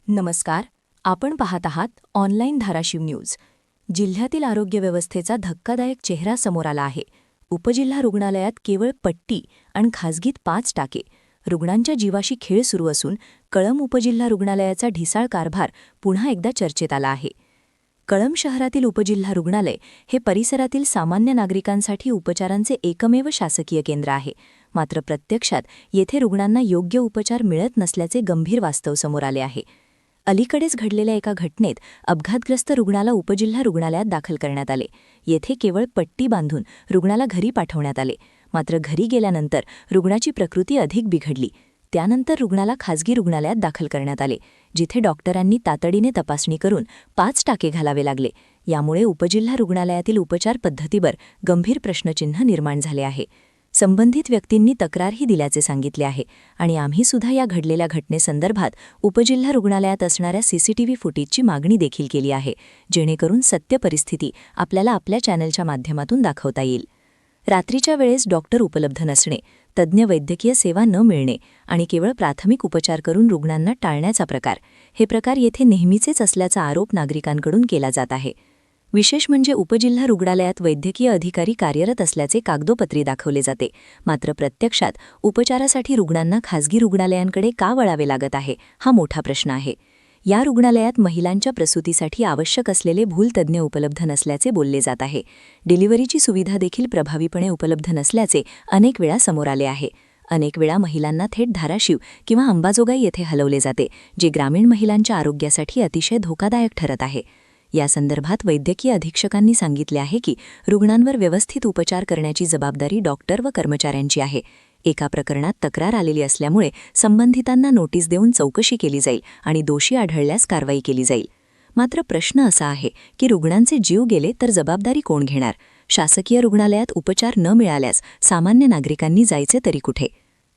नमस्कार. आपण पाहत आहात ऑनलाईन धाराशिव न्यूज. जिल्ह्यातील आरोग्य व्यवस्थेचा धक्कादायक चेहरा समोर आला आहे. उपजिल्हा रुग्णालयात केवळ पट्टी आणि खासगीत 5 टाके. रुग्णांच्या जीवाशी खेळ सुरू असून कळंब उपजिल्हा रुग्णालयाचा ढिसाळ कारभार पुन्हा एकदा चर्चेत आला आहे. कळंब शहरातील उपजिल्हा रुग्णालय हे परिसरातील सामान्य नागरिकांसाठी उपचारांचे एकमेव शासकीय केंद्र आहे. मात्र प्रत्यक्षात येथे रुग्णांना योग्य उपचार मिळत नसल्याचे गंभीर वास्तव समोर आले आहे. अलीकडेच घडलेल्या एका घटनेत अपघातग्रस्त रुग्णाला उपजिल्हा रुग्णालयात दाखल करण्यात आले. येथे केवळ पट्टी बांधून रुग्णाला घरी पाठवण्यात आले. मात्र घरी गेल्यानंतर रुग्णाची प्रकृती अधिक बिघडली. त्यानंतर रुग्णाला खासगी रुग्णालयात दाखल करण्यात आले, जिथे डॉक्टरांनी तातडीने तपासणी करून 5 टाके घालावे लागले. यामुळे उपजिल्हा रुग्णालयातील उपचार पद्धतीवर गंभीर प्रश्नचिन्ह निर्माण झाले आहे. संबंधित व्यक्तींनी तक्रारही दिल्याचे सांगितले आहे आणि आम्ही सुद्धा या घडलेल्या घटनेसंदर्भात उपजिल्हा रुग्णालयात असणाऱ्या सीसीटीव्ही फुटेजची मागणी देखील केली आहे, जेणेकरून सत्य परिस्थिती आपल्याला आपल्या चॅनलच्या माध्यमातून दाखवता येईल. रात्रीच्या वेळेस डॉक्टर उपलब्ध नसणे, तज्ज्ञ वैद्यकीय सेवा न मिळणे आणि केवळ प्राथमिक उपचार करून रुग्णांना टाळण्याचा प्रकार, हे प्रकार येथे नेहमीचेच असल्याचा आरोप नागरिकांकडून केला जात आहे. विशेष म्हणजे उपजिल्हा रुग्णालयात वैद्यकीय अधिकारी कार्यरत असल्याचे कागदोपत्री दाखवले जाते, मात्र प्रत्यक्षात उपचारासाठी रुग्णांना खासगी रुग्णालयांकडे का वळावे लागत आहे, हा मोठा प्रश्न आहे. या रुग्णालयात महिलांच्या प्रसूतीसाठी आवश्यक असलेले भूलतज्ज्ञ उपलब्ध नसल्याचे बोलले जात आहे. डिलिव्हरीची सुविधा देखील प्रभावीपणे उपलब्ध नसल्याचे अनेक वेळा समोर आले आहे. अनेक वेळा महिलांना थेट धाराशिव किंवा अंबाजोगाई येथे हलवले जाते, जे ग्रामीण महिलांच्या आरोग्यासाठी अतिशय धोकादायक ठरत आहे. या संदर्भात वैद्यकीय अधीक्षकांनी सांगितले आहे की रुग्णांवर व्यवस्थित उपचार करण्याची जबाबदारी डॉक्टर व कर्मचाऱ्यांची आहे. एका प्रकरणात तक्रार आलेली असल्यामुळे संबंधितांना नोटीस देऊन चौकशी केली जाईल आणि दोषी आढळल्यास कारवाई केली जाईल. मात्र प्रश्न असा आहे की रुग्णांचे जीव गेले तर जबाबदारी कोण घेणार? शासकीय रुग्णालयात उपचार न मिळाल्यास सामान्य नागरिकांनी जायचे तरी कुठे?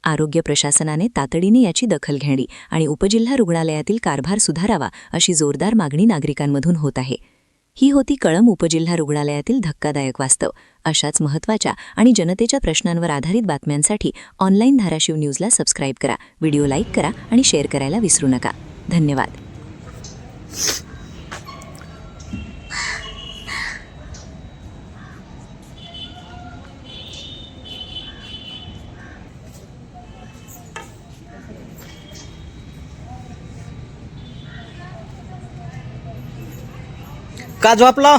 आरोग्य प्रशासनाने तातडीने याची दखल घ्यावी आणि उपजिल्हा रुग्णालयातील कारभार सुधारावा, अशी जोरदार मागणी नागरिकांमधून होत आहे. ही होती कळंब उपजिल्हा रुग्णालयातील धक्कादायक वास्तव. अशाच महत्त्वाच्या आणि जनतेच्या प्रश्नांवर आधारित बातम्यांसाठी ऑनलाईन धाराशिव न्यूजला सबस्क्राईब करा, व्हिडिओ लाईक करा आणि शेअर करायला विसरू नका. धन्यवाद. का झोपला?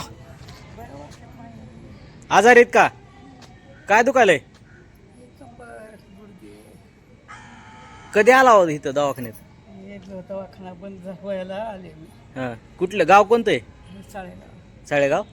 आजारी आहेत का? काय दुखायलंय? कधी आला होता इथं दवाखान्यात? दवाखाना बंद व्हायला आले मी. हां, कुठलं गाव कोणतं आहे? चाळेगाव. साळेगाव.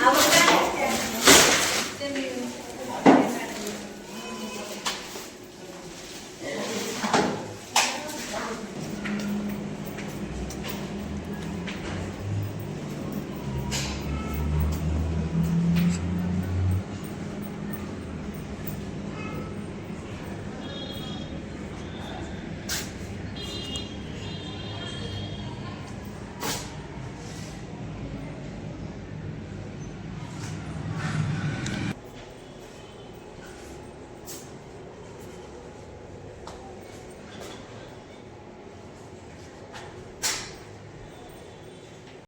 आवडतं